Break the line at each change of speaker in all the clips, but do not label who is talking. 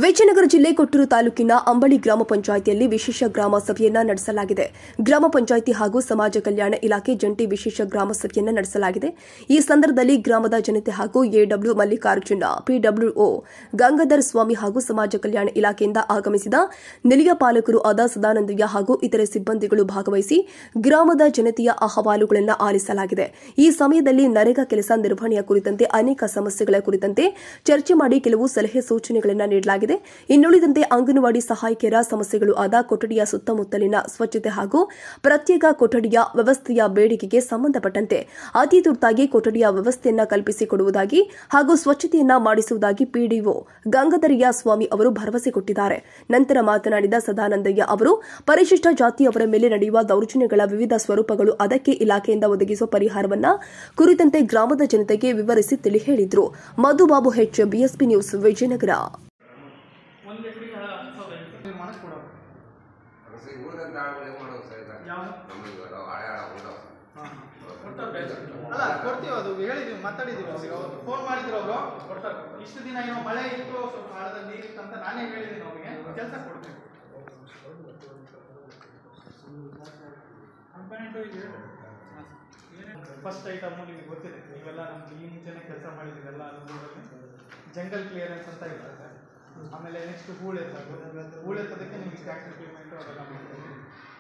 ವಿಜಯನಗರ ಜಿಲ್ಲೆ ಕೊಟ್ಟೂರು ತಾಲೂಕಿನ ಅಂಬಳಿ ಗ್ರಾಮ ಪಂಚಾಯಿತಿಯಲ್ಲಿ ವಿಶೇಷ ಗ್ರಾಮ ಸಭೆಯನ್ನ ನಡೆಸಲಾಗಿದೆ. ಗ್ರಾಮ ಪಂಚಾಯಿತಿ ಹಾಗೂ ಸಮಾಜ ಕಲ್ಯಾಣ ಇಲಾಖೆ ಜಂಟಿ ವಿಶೇಷ ಗ್ರಾಮ ಸಭೆಯನ್ನ ನಡೆಸಲಾಗಿದೆ. ಈ ಸಂದರ್ಭದಲ್ಲಿ ಗ್ರಾಮದ ಜನತೆ ಹಾಗೂ ಎಡಬ್ಲ್ಯೂ ಮಲ್ಲಿಕಾರ್ಜುನ, ಪಿಡಬ್ಲ್ಯೂಒ ಗಂಗಾಧರ ಸ್ವಾಮಿ ಹಾಗೂ ಸಮಾಜ ಕಲ್ಯಾಣ ಇಲಾಖೆಯಿಂದ ಆಗಮಿಸಿದ ನಿಲಯ ಪಾಲಕರು ಆದ ಸದಾನಂದಯ್ಯ ಹಾಗೂ ಇತರೆ ಸಿಬ್ಬಂದಿಗಳು ಭಾಗವಹಿಸಿ ಗ್ರಾಮದ ಜನತೆಯ ಅಹವಾಲುಗಳನ್ನು ಆಲಿಸಲಾಗಿದೆ. ಈ ಸಮಯದಲ್ಲಿ ನರೇಗಾ ಕೆಲಸ ನಿರ್ವಹಣೆಯ ಕುರಿತಂತೆ ಅನೇಕ ಸಮಸ್ಯೆಗಳ ಕುರಿತಂತೆ ಚರ್ಚೆ ಮಾಡಿ ಕೆಲವು ಸಲಹೆ ಸೂಚನೆಗಳನ್ನು ನೀಡಲಾಗಿದೆ. ಇನ್ನುಳಿದಂತೆ ಅಂಗನವಾಡಿ ಸಹಾಯಕಿಯರ ಸಮಸ್ಯೆಗಳು ಆದ ಕೊಠಡಿಯ ಸುತ್ತಮುತ್ತಲಿನ ಸ್ವಚ್ಛತೆ ಹಾಗೂ ಪ್ರತ್ಯೇಕ ಕೊಠಡಿಯ ವ್ಯವಸ್ಥೆಯ ಬೇಡಿಕೆಗೆ ಸಂಬಂಧಪಟ್ಟಂತೆ ಅತಿ ತುರ್ತಾಗಿ ಕೊಠಡಿಯ ವ್ಯವಸ್ಥೆಯನ್ನು ಕಲ್ಪಿಸಿಕೊಡುವುದಾಗಿ ಹಾಗೂ ಸ್ವಚ್ಛತೆಯನ್ನ ಮಾಡಿಸುವುದಾಗಿ ಪಿಡಿಒ ಗಂಗಾಧರಯ್ಯ ಸ್ವಾಮಿ ಅವರು ಭರವಸೆ ಕೊಟ್ಟಿದ್ದಾರೆ. ನಂತರ ಮಾತನಾಡಿದ ಸದಾನಂದಯ್ಯ ಅವರು ಪರಿಶಿಷ್ಟ ಜಾತಿಯವರ ಮೇಲೆ ನಡೆಯುವ ದೌರ್ಜನ್ಯಗಳ ವಿವಿಧ ಸ್ವರೂಪಗಳು, ಅದಕ್ಕೆ ಇಲಾಖೆಯಿಂದ ಒದಗಿಸುವ ಪರಿಹಾರವನ್ನ ಕುರಿತಂತೆ ಗ್ರಾಮದ ಜನತೆಗೆ ವಿವರಿಸಿ ತಿಳಿ ಹೇಳಿದರು. ಮಧುಬಾಬು ಹೆಚ್, ಬಿಎಸ್ಪಿ ನ್ಯೂಸ್, ವಿಜಯನಗರ.
ಕೊಡ್ತೀವಿ, ಅದು ಹೇಳಿದೀವಿ, ಮಾತಾಡಿದೀವಿ. ಅವ್ರಿಗೆ ಫೋನ್ ಮಾಡಿದ್ರು, ಅವರು ಕೊಡ್ತಾರೆ. ಇಷ್ಟು ದಿನ ಏನೋ ಮಳೆ ಇತ್ತು, ಸ್ವಲ್ಪ ಹಳ್ಳದಲ್ಲಿ ನೀರಿತ್ತು ಅಂತ ನಾನೇ ಹೇಳಿದ್ದೀನಿ. ಅವ್ರಿಗೆ ಕೆಲಸ ಕೊಡ್ತೀವಿ. ಫಸ್ಟ್ ಐಟಮ್ ನಿಮಗೆ ಗೊತ್ತಿದೆ, ನೀವೆಲ್ಲ ನಮ್ಗೆ ಈ ಮುಂಚೆನೇ ಕೆಲಸ ಮಾಡಿದ್ದೀವಿ. ಎಲ್ಲ ಅನುಭವದಲ್ಲಿ ಜಂಗಲ್ ಕ್ಲಿಯರೆನ್ಸ್ ಅಂತ ಇರ್ತದೆ. ಆಮೇಲೆ ನೆಕ್ಸ್ಟ್ ಹೂಳೆತ್ತೋದಕ್ಕೆ ನಿಮಗೆ ಟ್ಯಾಕ್ಟ್ರಿ ಪೇಮೆಂಟು ಅದೆಲ್ಲ ಮಾಡ್ತೀವಿ.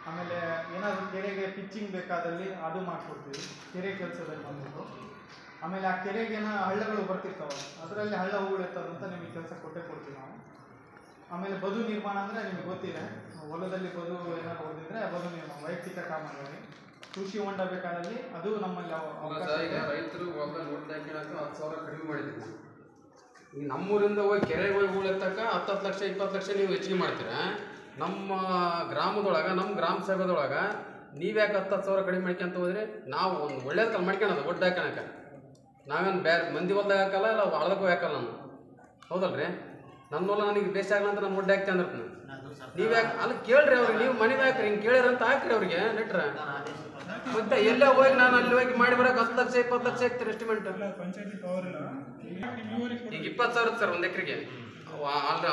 ಆಮೇಲೆ ಏನಾದರೂ ಕೆರೆಗೆ ಪಿಚ್ಚಿಂಗ್ ಬೇಕಾದಲ್ಲಿ ಅದು ಮಾಡಿಕೊಡ್ತೀವಿ, ಕೆರೆ ಕೆಲಸದಲ್ಲಿ ಬಂದ್ಬಿಟ್ಟು. ಆಮೇಲೆ ಆ ಕೆರೆಗೆ ಏನೋ ಹಳ್ಳಗಳು ಬರ್ತಿರ್ತಾವೆ, ಅದರಲ್ಲಿ ಹಳ್ಳ ಹೂಳೆತ್ತೋದಂತ ನಿಮಗೆ ಕೆಲಸ ಕೊಟ್ಟೇ ಕೊಡ್ತೀವಿ ನಾವು. ಆಮೇಲೆ ಬದು ನಿರ್ಮಾಣ ಅಂದರೆ ನಿಮಗೆ ಗೊತ್ತಿದೆ, ಹೊಲದಲ್ಲಿ ಬದು ಏನಾದ್ರು ಹೊಡೆದಿದ್ರೆ ಬದು ನಿರ್ಮಾಣ, ವೈಯಕ್ತಿಕ ಕಾಮಗಾರಿ. ಕೃಷಿ ಹೊಂಡ ಬೇಕಾದಲ್ಲಿ ಅದು ನಮ್ಮಲ್ಲಿ
ರೈತರು ಹೊಲದಲ್ಲಿ ಹೊಡೆದು ಹಾಕಿರೋದು 10,000 ಕಡಿಮೆ ಮಾಡಿದ್ದೀವಿ. ಈಗ ನಮ್ಮೂರಿಂದ ಹೋಗಿ ಕೆರೆಗೆ ಹೋಗಿ ಹೂಳೆತ್ತಕ್ಕ 10 ಲಕ್ಷ 20 ಲಕ್ಷ ನೀವು ಹೆಚ್ಚಿಗೆ ಮಾಡ್ತೀರಾ. ನಮ್ಮ ಗ್ರಾಮದೊಳಗೆ, ನಮ್ಮ ಗ್ರಾಮ ಸಭೆದೊಳಗೆ ನೀವ್ಯಾಕೆ 10,000 ಕಡಿಮೆ ಮಾಡ್ಕೊಂತ ಹೋದ್ರೆ ನಾವು ಒಂದು ಒಳ್ಳೇದು ಕಲ್ ಮಾಡ್ಕೊಳೋದು ಒಡ್ಡು ಹಾಕೋಣಕ. ನಾವೇನು ಬೇರೆ ಮಂದಿ ಹೊಲ್ದಾಗ ಹಾಕಲ್ಲ, ಇಲ್ಲ ಹೊಲದಕ್ಕೂ ಹಾಕಲ್ಲ ನಾನು, ಹೌದಲ್ರಿ? ನನ್ನ ಹೊಲ ನನಗೆ ಬೇಸಿ ಆಗಲ್ಲ ಅಂತ ನಾನು ಒಡ್ಡು ಹಾಕ್ತೆ ಅಂದಿರ್ತೀನಿ. ನೀವ್ಯಾಕೆ ಅಲ್ಲಿ ಕೇಳ್ರಿ ಅವ್ರಿಗೆ, ನೀವು ಮನೆಗೆ ಹಾಕ್ರಿ, ಹಿಂಗೆ ಕೇಳಿರಂತ ಹಾಕ್ರಿ ಅವ್ರಿಗೆ ನೆಟ್ರ. ಮತ್ತೆ ಎಲ್ಲೇ ಹೋಗಿ ನಾನು ಅಲ್ಲಿ ಹೋಗಿ ಮಾಡಿ ಬರೋಕೆ 10 ಲಕ್ಷ 20 ಲಕ್ಷ ಹಾಕ್ತೀರಿ ಎಸ್ಟಿಮೇಟ್. ಈಗ 20,000 ಸರ್ ಒಂದು ಎಕರೆಗೆ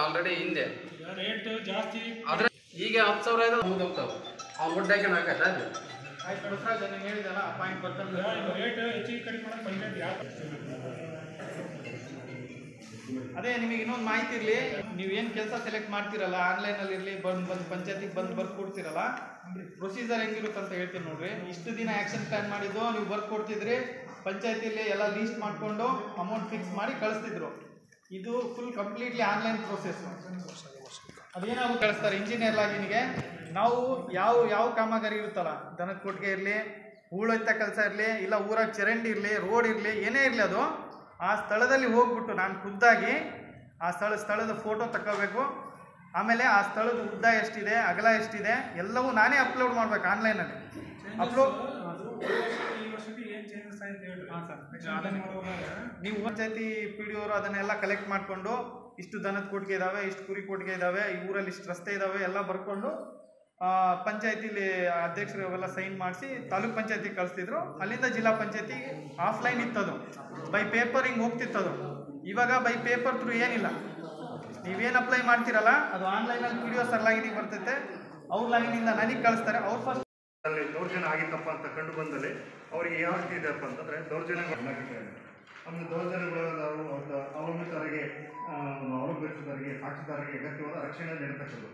ಆಲ್ರೆಡಿ ಹಿಂದೆ ಆದ್ರೆ ಈಗ 10,000 ಆಯ್ತು ಮುಂದೆ ಹೋಗ್ತಾವೆ. ಅವ್ನು ಒಡ್ಡು ಹಾಕಿ ಹಾಕಲ್ಲ ಅದು
ಆಯ್ತು. ಬಸವರಾಜ್ ನೀವು ಹೇಳಿದಲ್ಲ ಪಾಯಿಂಟ್ ಬರ್ತಂದ್ರೆ ರೇಟ್ ಹೆಚ್ಚಿಗೆ ಕಡಿಮೆ ಮಾಡೋದು ಪಂಚಾಯತ್. ಅದೇ ನಿಮಗೆ ಇನ್ನೊಂದು ಮಾಹಿತಿ ಇರಲಿ, ನೀವೇನು ಕೆಲಸ ಸೆಲೆಕ್ಟ್ ಮಾಡ್ತೀರಲ್ಲ, ಆನ್ಲೈನಲ್ಲಿ ಇರಲಿ, ಬಂದು ಪಂಚಾಯತಿಗೆ ಬರ್ದು ಕೊಡ್ತೀರಲ್ಲ, ಪ್ರೊಸೀಜರ್ ಹೆಂಗಿರುತ್ತೆ ಅಂತ ಹೇಳ್ತೀನಿ ನೋಡ್ರಿ. ಇಷ್ಟು ದಿನ ಆ್ಯಕ್ಷನ್ ಪ್ಲ್ಯಾನ್ ಮಾಡಿದ್ದು ನೀವು ಬರ್ದು ಕೊಡ್ತಿದ್ರಿ, ಪಂಚಾಯತಿಯಲ್ಲಿ ಎಲ್ಲ ಲೀಸ್ಟ್ ಮಾಡಿಕೊಂಡು ಅಮೌಂಟ್ ಫಿಕ್ಸ್ ಮಾಡಿ ಕಳಿಸ್ತಿದ್ರು. ಇದು ಫುಲ್ ಕಂಪ್ಲೀಟ್ಲಿ ಆನ್ಲೈನ್ ಪ್ರೋಸೆಸ್. ಅದೇನಾಗುತ್ತೆ ಕಳಿಸ್ತಾರೆ ಇಂಜಿನಿಯರ್ಲಾಗಿನಿಗೆ. ನಾವು ಯಾವ ಕಾಮಗಾರಿ ಇರುತ್ತಲ್ಲ, ದನದ ಕೊಟ್ಟಿಗೆ ಇರಲಿ, ಹೂಳೊಯ್ತ ಕೆಲಸ ಇರಲಿ, ಇಲ್ಲ ಊರಾಗ ಚರಂಡಿ ಇರಲಿ, ರೋಡ್ ಇರಲಿ, ಏನೇ ಇರಲಿ, ಅದು ಆ ಸ್ಥಳದಲ್ಲಿ ಹೋಗ್ಬಿಟ್ಟು ನಾನು ಖುದ್ದಾಗಿ ಆ ಸ್ಥಳದ ಫೋಟೋ ತಗೋಬೇಕು. ಆಮೇಲೆ ಆ ಸ್ಥಳದ ಉದ್ದ ಎಷ್ಟಿದೆ, ಅಗಲ ಎಷ್ಟಿದೆ, ಎಲ್ಲವೂ ನಾನೇ ಅಪ್ಲೋಡ್ ಮಾಡ್ಬೇಕು ಆನ್ಲೈನಲ್ಲಿ. ಅಪ್ಲೋಡ್ ನೀವು ಪಂಚಾಯತಿ PDO ಅವರು ಅದನ್ನೆಲ್ಲ ಕಲೆಕ್ಟ್ ಮಾಡಿಕೊಂಡು, ಇಷ್ಟು ದನದ ಕೊಟ್ಟಿಗೆ ಇದ್ದಾವೆ, ಇಷ್ಟು ಕುರಿ ಕೊಟ್ಟಿಗೆ ಇದ್ದಾವೆ, ಈ ಊರಲ್ಲಿ ಇಷ್ಟು ರಸ್ತೆ ಇದ್ದಾವೆ ಎಲ್ಲ ಬರ್ಕೊಂಡು ಪಂಚಾಯತಿಲಿ ಅಧ್ಯಕ್ಷರು ಅವೆಲ್ಲ ಸೈನ್ ಮಾಡಿಸಿ ತಾಲೂಕ್ ಪಂಚಾಯತಿಗೆ ಕಳಿಸ್ತಿದ್ರು. ಅಲ್ಲಿಂದ ಜಿಲ್ಲಾ ಪಂಚಾಯತಿ ಆಫ್ಲೈನ್ ಇತ್ತದು, ಬೈ ಪೇಪರ್ ಹಿಂಗೆ ಹೋಗ್ತಿತ್ತದು. ಇವಾಗ ಬೈ ಪೇಪರ್ ಥ್ರೂ ಏನಿಲ್ಲ, ನೀವೇನು ಅಪ್ಲೈ ಮಾಡ್ತೀರಲ್ಲ ಅದು ಆನ್ಲೈನಲ್ಲಿ PDO ಸರ್ ಲಾಗಿನಿಗೆ ಬರ್ತೈತೆ, ಅವ್ರ ಲಾಗಿನಿಂದ ನನಗೆ ಕಳಿಸ್ತಾರೆ. ಅವ್ರು ಫಸ್ಟ್
ಅಲ್ಲಿ ದೌರ್ಜನ್ಯ ಆಗಿತ್ತಪ್ಪ ಅಂತ ಕಂಡು ಬಂದಲ್ಲಿ ಅವರಿಗೆ ಯಾವ ರೀತಿ ಇದೆಯಪ್ಪ ಅಂತಂದರೆ ಆಮೇಲೆ ದೌರ್ಜನ್ಯಗಳು ಅವಲಂಬಿತರಿಗೆ, ಅವಲಂಬಿತರಿಗೆ, ಸಾಕ್ಷಿದಾರರಿಗೆ ಅಗತ್ಯವಾದ ರಕ್ಷಣೆ ನೀಡತಕ್ಕದ್ದು.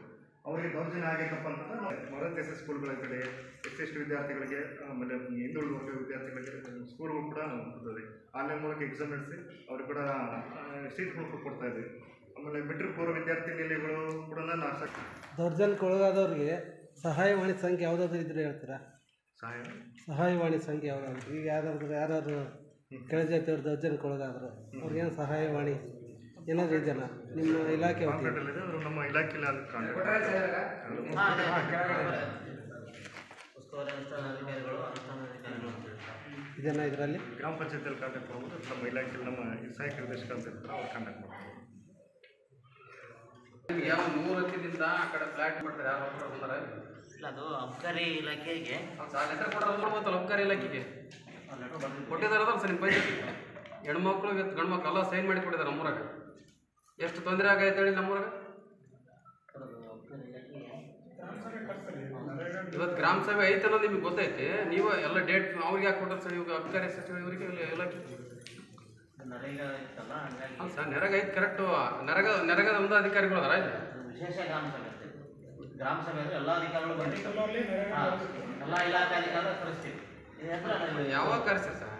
ಅವರಿಗೆ ದೌರ್ಜನ್ಯ ಆಗೈತಪ್ಪ ಅಂತಂದ್ರೆ ಮೊರಲ್ ಸ್ಕೂಲ್ಗಳ ಕಡೆ SC ವಿದ್ಯಾರ್ಥಿಗಳಿಗೆ, ಆಮೇಲೆ ಹಿಂದುಳಿದ ವರ್ಗ ವಿದ್ಯಾರ್ಥಿಗಳಿಗೆ ಸ್ಕೂಲ್ಗಳು ಕೂಡ ಕೊಡ್ತದೆ. ಆನ್ಲೈನ್ ಮೂಲಕ ಎಕ್ಸಾಮ್ ನಡೆಸಿ ಅವ್ರಿಗೆ ಕೂಡ ಸೀಟ್ಗಳು ಕೊಡ್ತಾ ಇದ್ದೀವಿ. ಆಮೇಲೆ ಮೆಟ್ರಿಕ್ ಪೂರ್ವ ವಿದ್ಯಾರ್ಥಿ ನಿಲಯಗಳು ಕೂಡ
ದೌರ್ಜನ್ಯಕ್ಕೊಳಗಾದವ್ರಿಗೆ ಸಹಾಯವಾಣಿ ಸಂಖ್ಯೆ ಯಾವುದಾದ್ರೂ ಇದ್ರೆ ಹೇಳ್ತೀರಾ? ಸಹಾಯವಾಣಿ ಸಂಖ್ಯೆ ಯಾವುದಾದ್ರು, ಈಗ ಯಾರಾದರೂ ಕೆಳಜಾತಿಯವ್ರು ದೌರ್ಜನ್ಯಕ್ಕೊಳಗಾದ್ರು ಅವ್ರಿಗೇನು ಸಹಾಯವಾಣಿ ಏನಾದರೂ ಇದೆಯಲ್ಲ ನಿಮ್ಮ ಇಲಾಖೆ?
ನಮ್ಮ ಇಲಾಖೆಯಲ್ಲಿ
ಇದನ್ನು ಇದರಲ್ಲಿ
ಗ್ರಾಮ ಪಂಚಾಯತಿಯಲ್ಲಿ ಕಾಂಟ್ಯಾಕ್ಟ್ ಮಾಡ್ಬೋದು. ನಮ್ಮ ಇಲಾಖೆಯಲ್ಲಿ ನಮ್ಮ ಸಹಾಯಕ ನಿರ್ದೇಶಕ ಅಂತ ಇರ್ತಾರೆ, ಅವ್ರು ಕಾಂಟ್ಯಾಕ್ಟ್ ಮಾಡ್ತಾರೆ.
ಯಾವ 3 ವರ್ಷದಿಂದ ಆ ಕಡೆ ಫ್ಲಾಟ್ ಮಾಡ್ತಾರೆ, ಯಾರು ಬರ್ತಾರೆ?
ಇಲ್ಲ, ಅದು ಅಬ್ಕಾರಿ ಇಲಾಖೆಗೆ
ಲೆಟರ್ ಕೊಡೋದು ಅಬ್ಕಾರಿ ಇಲಾಖೆಗೆ ಕೊಟ್ಟಿದ್ದಾರಲ್ಲ ಸರ್. ನಿಮ್ಮ ಪಂಚಾಯತ್ ಹೆಣ್ಮಕ್ಳು ಗಂಡು ಮಕ್ಕಳು ಎಲ್ಲ ಸೈನ್ ಮಾಡಿ ಕೊಟ್ಟಿದ್ದಾರೆ ನಮ್ಮೂರಾಗ. ಎಷ್ಟು ತೊಂದರೆ ಆಗೈತೆ ಹೇಳಿ ನಮ್ಮೂರಾಗ. ಇವತ್ತು ಗ್ರಾಮ ಸಭೆ ಐತೆ ಅನ್ನೋದು ನಿಮಗೆ ಗೊತ್ತೈತಿ, ನೀವು ಎಲ್ಲ ಡೇಟ್ ಅವ್ರಿಗೆ ಯಾಕೆ ಕೊಟ್ಟರು ಸರ್? ಇವಾಗ ಅಬ್ಕಾರಿ ಸಚಿವ ಇವರಿಗೆ ಇಲಾಖೆ ಹಾಂ ಸರ್, ನೆರಗ ಐತೆ ಕರೆಕ್ಟು. ನೆರಗ ನಮ್ಮದು ಅಧಿಕಾರಿಗಳು ಅದಾರ ಇಲ್ಲಿ.
ವಿಶೇಷ ಗ್ರಾಮ ಸಭೆ ಅಂದರೆ ಎಲ್ಲ ಅಧಿಕಾರಿಗಳು ಬಂದಿರ್ತಾರೆ, ಎಲ್ಲ ಇಲಾಖೆ ಅಧಿಕಾರಿಗಳು ಕಳಿಸ್ತೀವಿ.
ಯಾವಾಗ ಕರೆಸ್ತೀರಿ ಸರ್?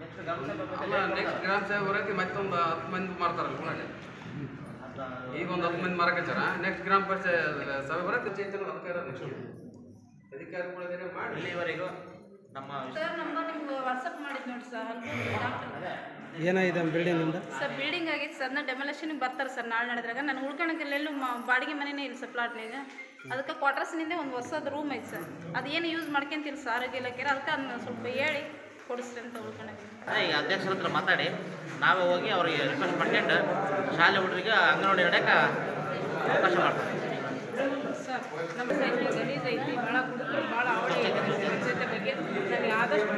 ನೆಕ್ಸ್ಟ್ ಗ್ರಾಮ ಸಭೆ
ಅಲ್ಲ, ನೆಕ್ಸ್ಟ್ ಗ್ರಾಮ ಸಭೆ ಬರೋಕ್ಕೆ ಮತ್ತೊಂದು 10 ಮಂದಿ ಮಾರ್ತಾರಲ್ಲ ನೋಡಿ. ಈಗ ಒಂದು 10 ಮಂದಿ ಮಾರಕಚ್ಚಾರ, ನೆಕ್ಸ್ಟ್ ಗ್ರಾಮ ಪಂಚಾಯತ್ ಸಭೆ ಬರೋಕ್ಕೆ ಚೇಂಜ್ ಅಧಿಕಾರಿಗಳು ಮಾಡಿ.
ಇಲ್ಲಿವರೆಗೂ ನಮ್ಮ
ಸರ್ ನಂಬರ್ ನಿಮ್ಗೆ ವಾಟ್ಸಪ್ ಮಾಡಿದ್ದು ನೋಡಿ ಸರ್.
ಏನಾಗಿದೆ ಬಿಲ್ಡಿಂಗಿಂದ?
ಸರ್ ಬಿಲ್ಡಿಂಗ್ ಆಗೈತೆ ಸರ್, ಅದನ್ನ ಡೆಮೊಲೇಷನ್ಗೆ ಬರ್ತಾರೆ ಸರ್ ನಾಳೆ ನಡೆದ್ರಾಗ. ನಾನು ಉಳ್ಕೊಳಕ್ಕೆಲ್ಲೆಲ್ಲೂ ಬಾಡಿಗೆ ಮನೆಯೇ ಇಲ್ಲ ಸರ್ ಪ್ಲಾಟ್ನಾಗ. ಅದಕ್ಕೆ ಕ್ವಾರ್ಟರ್ಸ್ನಿಂದ ಒಂದು ಹೊಸದು ರೂಮ್ ಐತೆ ಸರ್, ಅದೇನು ಯೂಸ್ ಮಾಡ್ಕೊಂತಿಲ್ಲ ಸರ್ ಆರೋಗ್ಯ ಇಲಾಖೆ. ಅದಕ್ಕೆ ಅದನ್ನ ಸ್ವಲ್ಪ ಹೇಳಿ ಕೊಡಿಸ್ರಿ ಅಂತ ಉಳ್ಕೊಳಕ್ಕೆ.
ಈಗ ಅಧ್ಯಕ್ಷರ ಹತ್ರ ಮಾತಾಡಿ ನಾವೇ ಹೋಗಿ ಅವ್ರಿಗೆ ರಿಕ್ವೆಸ್ಟ್ ಮಾಡ್ಕೊಂಡು ಶಾಲೆ ಹುಡುಗರಿಗೆ ಅಂಗನವಾಡಿ ನಡೆಯೋಕೆ ಅವಕಾಶ ಮಾಡ್ತೀವಿ
ಸರ್ ನಮ್ಮ ಸೈಡ್ ಗಲೀಜ್ ಐತಿ, ಭಾಳ ಹುಡುಗರು ಭಾಳ ಅವಳಿ ಐತೆ ಸ್ವಚ್ಛತೆ ಬಗ್ಗೆ. ನಮಗೆ ಆದಷ್ಟು